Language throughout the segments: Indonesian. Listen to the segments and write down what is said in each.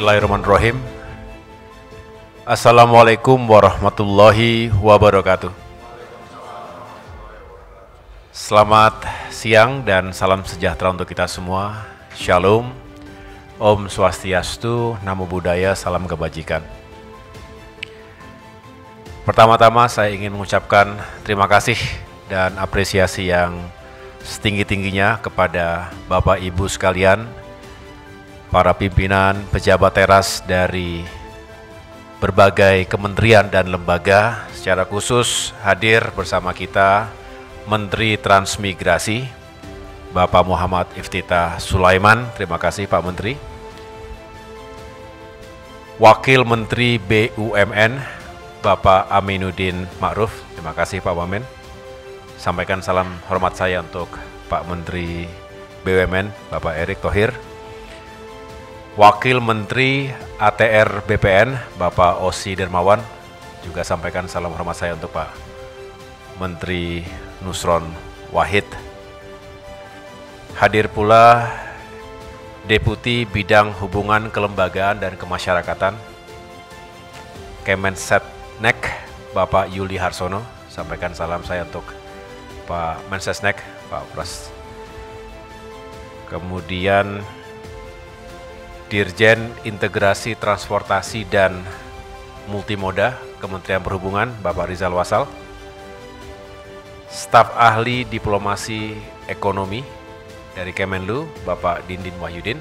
Bismillahirrahmanirrahim. Assalamualaikum warahmatullahi wabarakatuh. Selamat siang dan salam sejahtera untuk kita semua. Shalom, Om Swastiastu, Namo Buddhaya, salam kebajikan. Pertama-tama saya ingin mengucapkan terima kasih dan apresiasi yang setinggi-tingginya kepada Bapak Ibu sekalian, para pimpinan pejabat teras dari berbagai kementerian dan lembaga, secara khusus hadir bersama kita Menteri Transmigrasi, Bapak Muhammad Iftitah Sulaiman, terima kasih Pak Menteri. Wakil Menteri BUMN, Bapak Aminuddin Ma'ruf, terima kasih Pak Wamen. Sampaikan salam hormat saya untuk Pak Menteri BUMN, Bapak Erick Thohir. Wakil Menteri ATR BPN, Bapak Osi Dermawan, juga sampaikan salam hormat saya untuk Pak Menteri Nusron Wahid. Hadir pula Deputi Bidang Hubungan Kelembagaan dan Kemasyarakatan, Kemensetnek, Bapak Yuli Harsono, sampaikan salam saya untuk Pak Mensesnek, Pak Pras. Kemudian Dirjen Integrasi Transportasi dan Multimoda, Kementerian Perhubungan, Bapak Rizal Wasal. Staf Ahli Diplomasi Ekonomi dari Kemenlu, Bapak Dindin Wahyudin.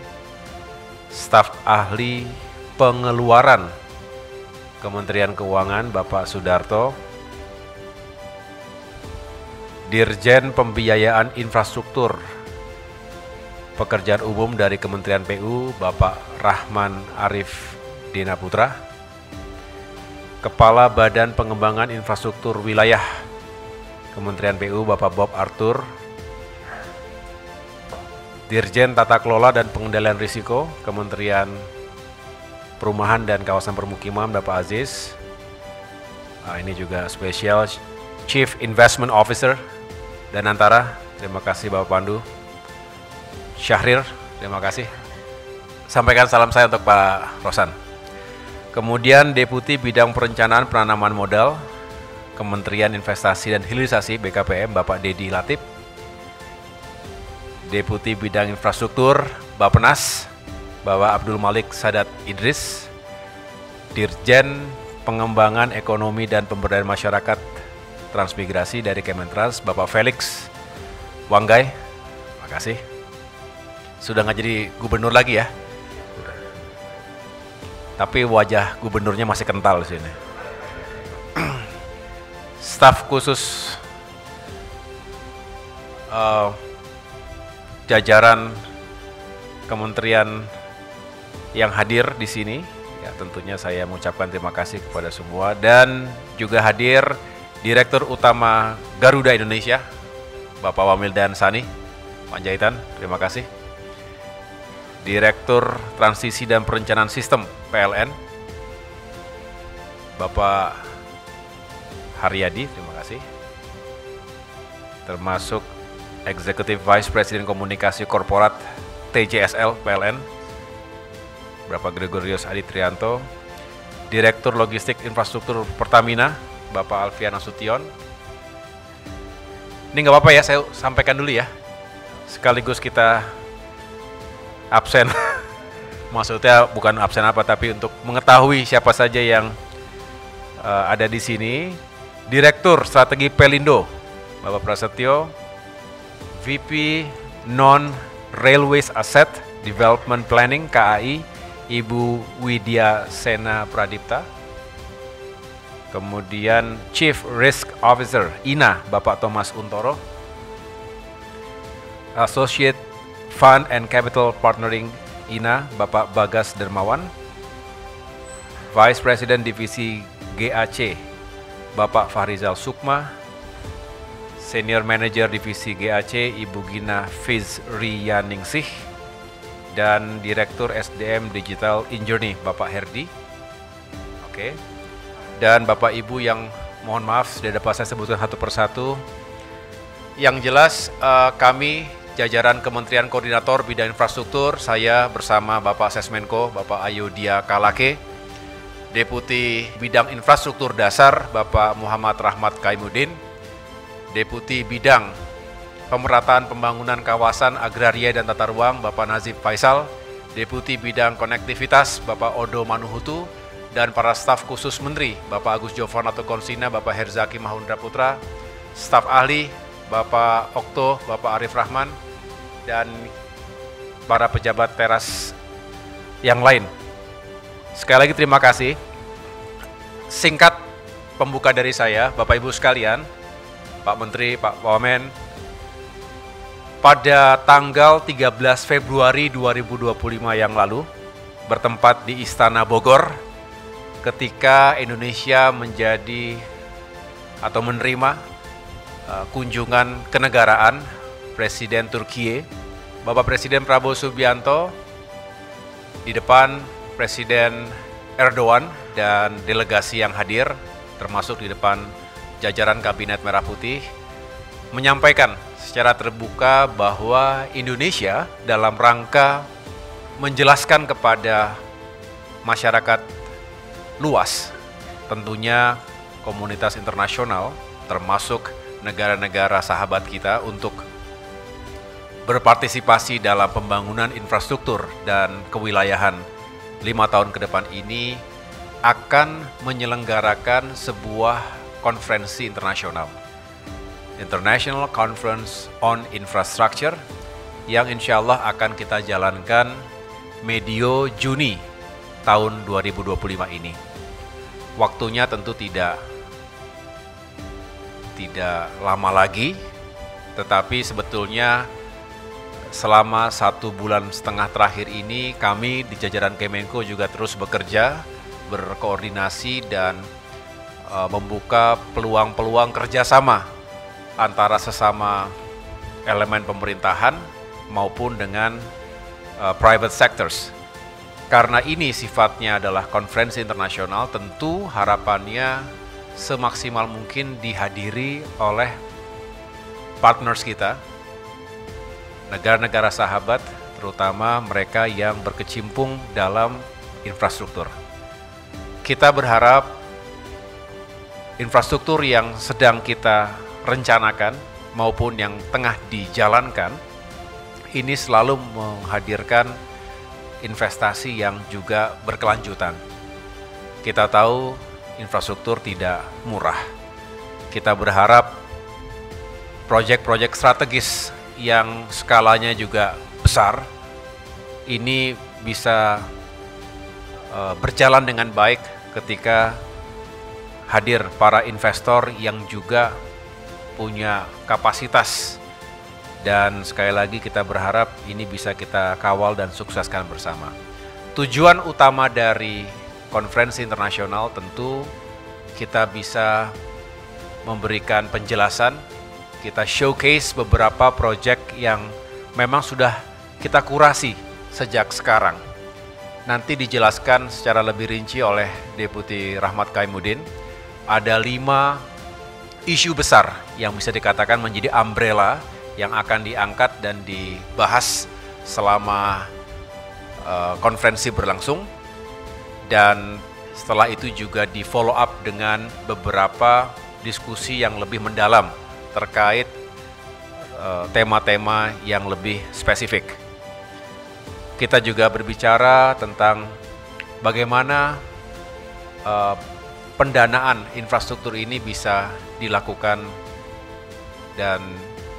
Staf Ahli Pengeluaran Kementerian Keuangan, Bapak Sudarto. Dirjen Pembiayaan Infrastruktur Pekerjaan Umum dari Kementerian PU, Bapak Rahman Arif Dinaputra. Kepala Badan Pengembangan Infrastruktur Wilayah Kementerian PU, Bapak Bob Arthur. Dirjen Tata Kelola dan Pengendalian Risiko Kementerian Perumahan dan Kawasan Permukiman, Bapak Aziz. Ini juga spesial Chief Investment Officer dan Antara, terima kasih Bapak Pandu. Syahrir, terima kasih. Sampaikan salam saya untuk Pak Rosan. Kemudian Deputi Bidang Perencanaan Penanaman Modal Kementerian Investasi dan Hilirisasi BKPM, Bapak Dedi Latif. Deputi Bidang Infrastruktur Bappenas, Bapak Abdul Malik Sadat Idris. Dirjen Pengembangan Ekonomi dan Pemberdayaan Masyarakat Transmigrasi dari Kementrans, Bapak Felix Wanggai, terima kasih. Sudah nggak jadi gubernur lagi ya, tapi wajah gubernurnya masih kental di sini. Staf khusus jajaran kementerian yang hadir di sini, ya tentunya saya mengucapkan terima kasih kepada semua, dan juga hadir Direktur Utama Garuda Indonesia, Bapak Wamildan Sani Panjaitan, terima kasih. Direktur Transisi dan Perencanaan Sistem PLN, Bapak Haryadi, terima kasih. Termasuk Executive Vice President Komunikasi Korporat TJSL PLN, Bapak Gregorius Adi Trianto. Direktur Logistik Infrastruktur Pertamina, Bapak Alfian Nasution. Ini nggak apa-apa ya, saya sampaikan dulu ya, sekaligus kita absen. Maksudnya bukan absen apa, tapi untuk mengetahui siapa saja yang ada di sini. Direktur Strategi Pelindo, Bapak Prasetyo. VP Non Railways Asset Development Planning KAI, Ibu Widya Sena Pradipta. Kemudian Chief Risk Officer INA, Bapak Thomas Untoro. Associate Fund and Capital Partnering INA, Bapak Bagas Dermawan. Vice President Divisi GAC, Bapak Fahrizal Sukma. Senior Manager Divisi GAC, Ibu Gina Fizriyaningsih. Dan Direktur SDM Digital Injourney, Bapak Herdi. Oke. Dan Bapak Ibu yang mohon maaf sudah dapat saya sebutkan satu persatu. Yang jelas kami jajaran Kementerian Koordinator Bidang Infrastruktur, saya bersama Bapak Sesmenko, Bapak Ayodhya Kalake, Deputi Bidang Infrastruktur Dasar, Bapak Muhammad Rahmat Kaimuddin, Deputi Bidang Pemerataan Pembangunan Kawasan Agraria dan Tata Ruang, Bapak Nazib Faisal, Deputi Bidang Konektivitas, Bapak Odo Manuhutu, dan para staf khusus Menteri, Bapak Agus Jovanato Konsina, Bapak Herzaki Mahundra Putra, staf ahli, Bapak Okto, Bapak Arif Rahman, dan para pejabat teras yang lain. Sekali lagi terima kasih. Singkat pembuka dari saya, Bapak Ibu sekalian, Pak Menteri, Pak Wamen, pada tanggal 13 Februari 2025 yang lalu, bertempat di Istana Bogor, ketika Indonesia menjadi atau menerima kunjungan kenegaraan Presiden Turkiye, Bapak Presiden Prabowo Subianto, di depan Presiden Erdogan dan delegasi yang hadir, termasuk di depan jajaran Kabinet Merah Putih, menyampaikan secara terbuka bahwa Indonesia dalam rangka menjelaskan kepada masyarakat luas, tentunya komunitas internasional, termasuk negara-negara sahabat kita, untuk berpartisipasi dalam pembangunan infrastruktur dan kewilayahan 5 tahun ke depan ini, akan menyelenggarakan sebuah konferensi internasional, International Conference on Infrastructure, yang insya Allah akan kita jalankan medio Juni tahun 2025 ini. Waktunya tentu tidak lama lagi, tetapi sebetulnya selama 1,5 bulan terakhir ini kami di jajaran Kemenko juga terus bekerja, berkoordinasi dan membuka peluang-peluang kerjasama antara sesama elemen pemerintahan maupun dengan private sectors. Karena ini sifatnya adalah konferensi internasional, tentu harapannya semaksimal mungkin dihadiri oleh partners kita, negara-negara sahabat, terutama mereka yang berkecimpung dalam infrastruktur. Kita berharap infrastruktur yang sedang kita rencanakan maupun yang tengah dijalankan ini selalu menghadirkan investasi yang juga berkelanjutan. Kita tahu infrastruktur tidak murah. Kita berharap proyek-proyek strategis yang skalanya juga besar ini bisa berjalan dengan baik ketika hadir para investor yang juga punya kapasitas. Dan sekali lagi kita berharap ini bisa kita kawal dan sukseskan bersama. Tujuan utama dari konferensi internasional tentu kita bisa memberikan penjelasan, kita showcase beberapa proyek yang memang sudah kita kurasi sejak sekarang. Nanti dijelaskan secara lebih rinci oleh Deputi Rahmat Kaimuddin. Ada 5 isu besar yang bisa dikatakan menjadi umbrella yang akan diangkat dan dibahas selama konferensi berlangsung, dan setelah itu juga di follow up dengan beberapa diskusi yang lebih mendalam terkait tema-tema yang lebih spesifik. Kita juga berbicara tentang bagaimana pendanaan infrastruktur ini bisa dilakukan dan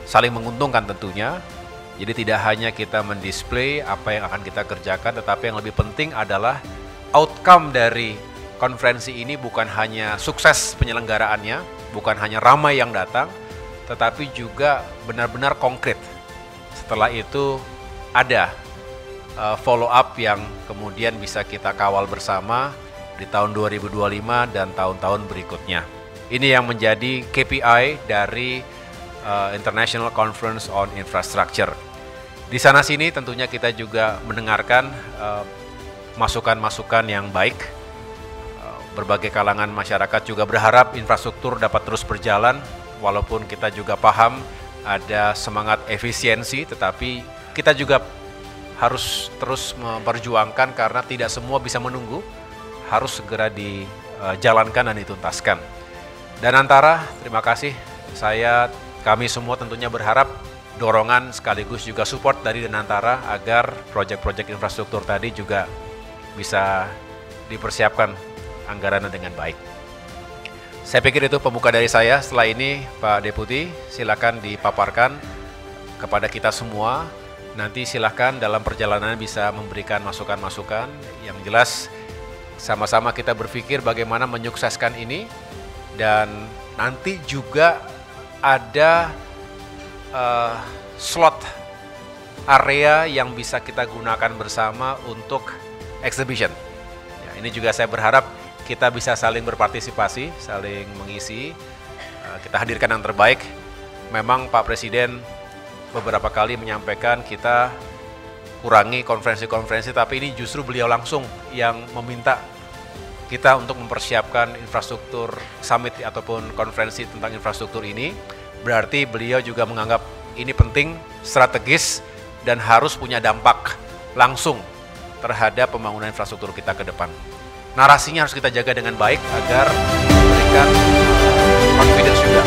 saling menguntungkan tentunya. Jadi tidak hanya kita mendisplay apa yang akan kita kerjakan, tetapi yang lebih penting adalah outcome dari konferensi ini bukan hanya sukses penyelenggaraannya, bukan hanya ramai yang datang, tetapi juga benar-benar konkret. Setelah itu ada follow up yang kemudian bisa kita kawal bersama di tahun 2025 dan tahun-tahun berikutnya. Ini yang menjadi KPI dari International Conference on Infrastructure. Di sana sini tentunya kita juga mendengarkan masukan-masukan yang baik. Berbagai kalangan masyarakat juga berharap infrastruktur dapat terus berjalan, walaupun kita juga paham ada semangat efisiensi, tetapi kita juga harus terus memperjuangkan karena tidak semua bisa menunggu, harus segera dijalankan dan dituntaskan. Dan Antara, terima kasih. Kami semua tentunya berharap dorongan sekaligus juga support dari Danantara agar proyek-proyek infrastruktur tadi juga bisa dipersiapkan anggarannya dengan baik. Saya pikir itu pembuka dari saya. Setelah ini Pak Deputi silakan dipaparkan kepada kita semua. Nanti silakan dalam perjalanan bisa memberikan masukan-masukan. Yang jelas sama-sama kita berpikir bagaimana menyukseskan ini, dan nanti juga ada slot area yang bisa kita gunakan bersama untuk exhibition. Ya, ini juga saya berharap kita bisa saling berpartisipasi, saling mengisi, kita hadirkan yang terbaik. Memang Pak Presiden beberapa kali menyampaikan kita kurangi konferensi-konferensi, tapi ini justru beliau langsung yang meminta kita untuk mempersiapkan infrastruktur summit ataupun konferensi tentang infrastruktur ini. Berarti beliau juga menganggap ini penting, strategis, dan harus punya dampak langsung terhadap pembangunan infrastruktur kita ke depan. Narasinya harus kita jaga dengan baik agar memberikan confidence juga